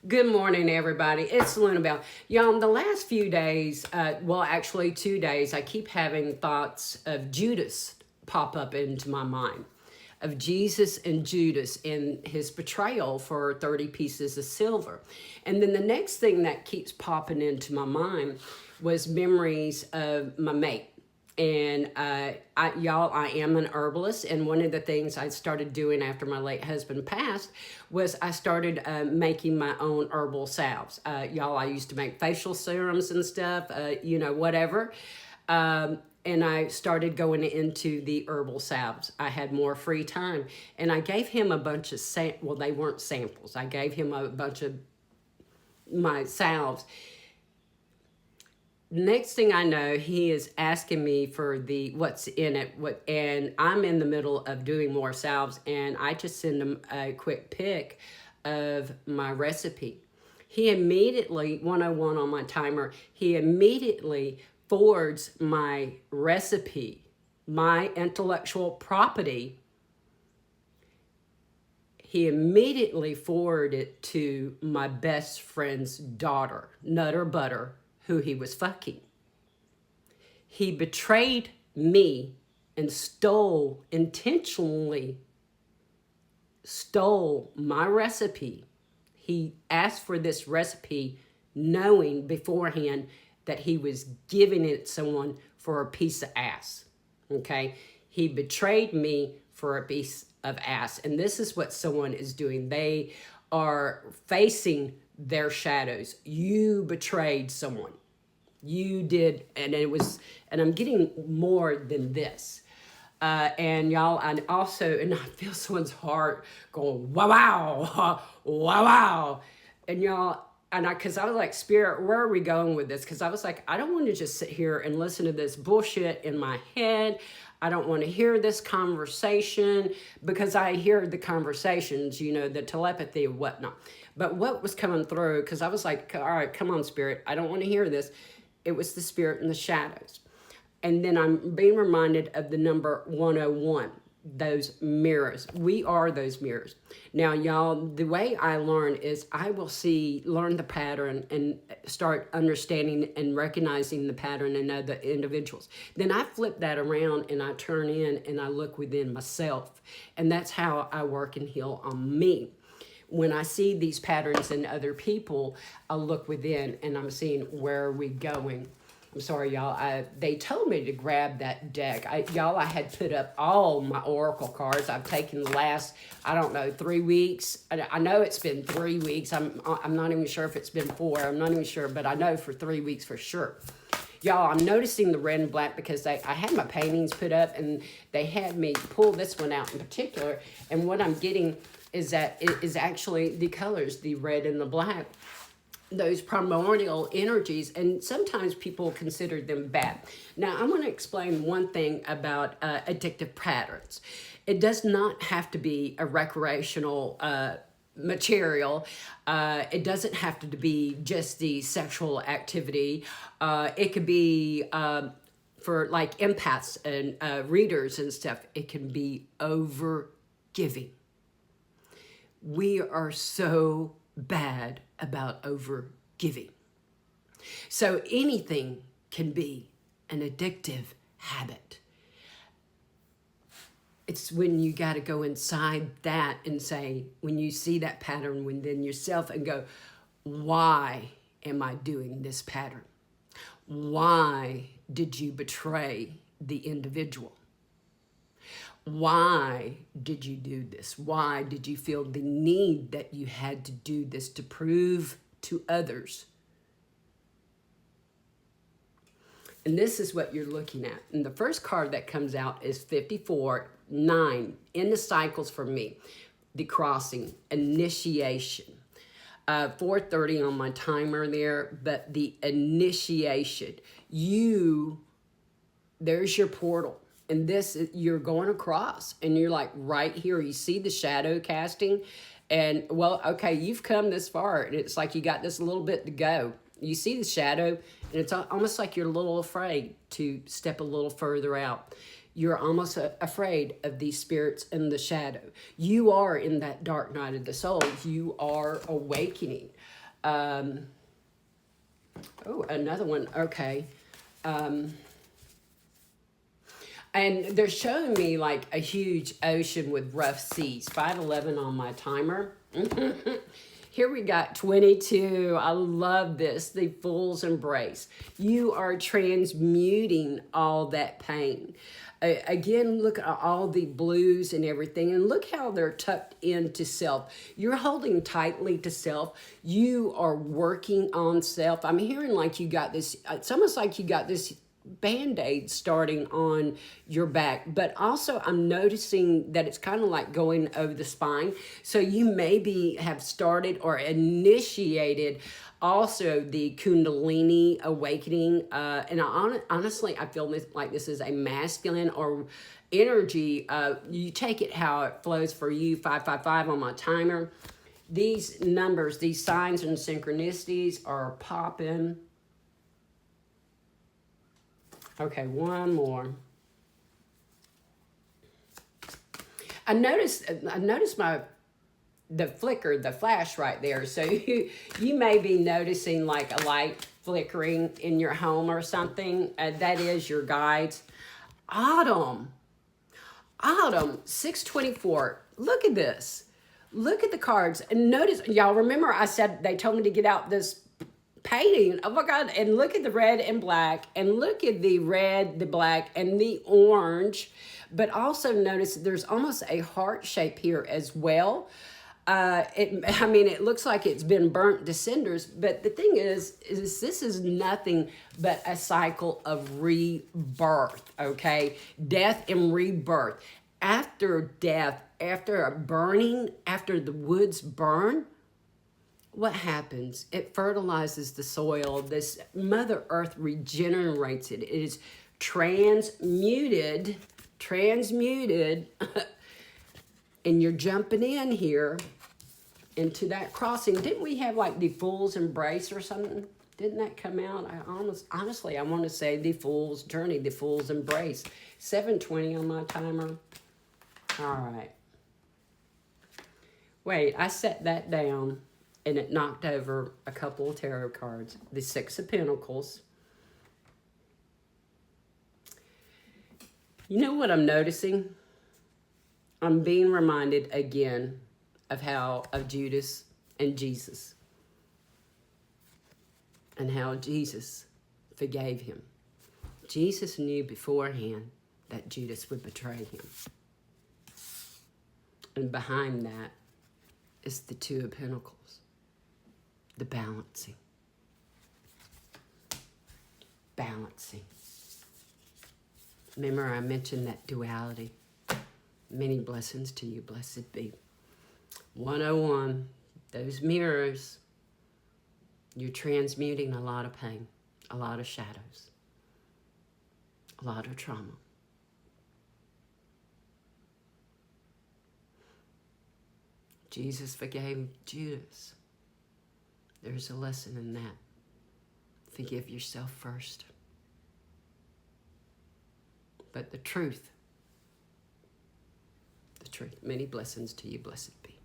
Good morning, everybody. It's Luna Bell. Y'all, in the last few days, well, actually 2 days, I keep having thoughts of Judas pop up into my mind, of Jesus and Judas in his betrayal for 30 pieces of silver. And then the next thing that keeps popping into my mind was memories of my mate. And y'all, I am an herbalist, and one of the things I started doing after my late husband passed was I started making my own herbal salves. Y'all, I used to make facial serums and stuff, whatever. And I started going into the herbal salves. I had more free time, and I gave him a bunch of well, they weren't samples. I gave him a bunch of my salves. Next thing I know, he is asking me for the what's in it, and I'm in the middle of doing more salves, and I just send him a quick pic of my recipe. He immediately, 101 on my timer, he immediately forwards my recipe, my intellectual property. He immediately forwarded it to my best friend's daughter, Nutter Butter, who he was fucking. He betrayed me and intentionally stole my recipe. He asked for this recipe knowing beforehand that he was giving it to someone for a piece of ass. Okay? He betrayed me for a piece of ass. And this is what someone is doing. They are facing their shadows. You betrayed someone. You did, and I'm getting more than this. And y'all, and I feel someone's heart going, wow, wow, wow, wow. And y'all, because I was like, Spirit, where are we going with this? Because I was like, I don't want to just sit here and listen to this bullshit in my head. I don't want to hear this conversation, because I hear the conversations, the telepathy and whatnot. But what was coming through, because I was like, all right, come on, Spirit, I don't want to hear this. It was the spirit in the shadows. And then I'm being reminded of the number 101, those mirrors. We are those mirrors. Now, y'all, the way I learn is I will learn the pattern and start understanding and recognizing the pattern in other individuals. Then I flip that around and I turn in and I look within myself. And that's how I work and heal on me. When I see these patterns in other people, I look within and I'm seeing, where are we going? I'm sorry, y'all. They told me to grab that deck. I had put up all my oracle cards. I've taken the last, 3 weeks. I know it's been 3 weeks. I'm not even sure if it's been 4. I'm not even sure, but I know for 3 weeks for sure. Y'all, I'm noticing the red and black because I had my paintings put up and they had me pull this one out in particular. And what I'm getting is that it is actually the colors, the red and the black, those primordial energies, and sometimes people consider them bad. Now, I want to explain one thing about addictive patterns. It does not have to be a recreational material. It doesn't have to be just the sexual activity. It could be for like empaths and readers and stuff. It can be over giving. We are so bad about over giving. So anything can be an addictive habit. It's when you got to go inside that and say, when you see that pattern within yourself and go, why am I doing this pattern? Why did you betray the individual? Why did you do this? Why did you feel the need that you had to do this to prove to others? And this is what you're looking at. And the first card that comes out is 54-9 in the cycles for me. The crossing, initiation. 4:30 on my timer there, but the initiation. There's your portal. And this, you're going across and you're like right here. You see the shadow casting and, well, okay, you've come this far. And it's like you got this little bit to go. You see the shadow and it's almost like you're a little afraid to step a little further out. You're almost afraid of these spirits in the shadow. You are in that dark night of the soul. You are awakening. Oh, another one. Okay. And they're showing me like a huge ocean with rough seas. 5:11 on my timer. Here we got 22. I love this. The Fool's Embrace. You are transmuting all that pain. Again, look at all the blues and everything, and look how they're tucked into self. You're holding tightly to self. You are working on self. I'm hearing like you got this, it's almost like you got this Band-Aid starting on your back, but also I'm noticing that it's kind of like going over the spine. So you maybe have started or initiated also the Kundalini awakening. And honestly, I feel like this is a masculine or energy. You take it how it flows for you. 555 on my timer. These numbers, these signs and synchronicities are popping. Okay, one more. I noticed the flicker, the flash right there. So you may be noticing like a light flickering in your home or something. That is your guides. Autumn, 624. Look at this. Look at the cards. And notice, y'all remember I said they told me to get out this painting. Oh my God. And look at the red and black, and look at the red, the black, and the orange. But also notice there's almost a heart shape here as well. It looks like it's been burnt to cinders, but the thing is this is nothing but a cycle of rebirth, okay? Death and rebirth. After death, after a burning, after the woods burn, what happens? It fertilizes the soil. This Mother Earth regenerates it. It is transmuted, and you're jumping in here into that crossing. Didn't we have like the Fool's Embrace or something? Didn't that come out? Honestly, I want to say the Fool's Journey, the Fool's Embrace. 7:20 on my timer. All right. Wait, I set that down and it knocked over a couple of tarot cards. The Six of Pentacles. You know what I'm noticing? I'm being reminded again of Judas and Jesus, and how Jesus forgave him. Jesus knew beforehand that Judas would betray him. And behind that is the Two of Pentacles, the balancing. Balancing. Remember I mentioned that duality. Many blessings to you, blessed be. 101, those mirrors, you're transmuting a lot of pain, a lot of shadows, a lot of trauma. Jesus forgave Judas. There's a lesson in that. Forgive yourself first. But the truth, many blessings to you, blessed be.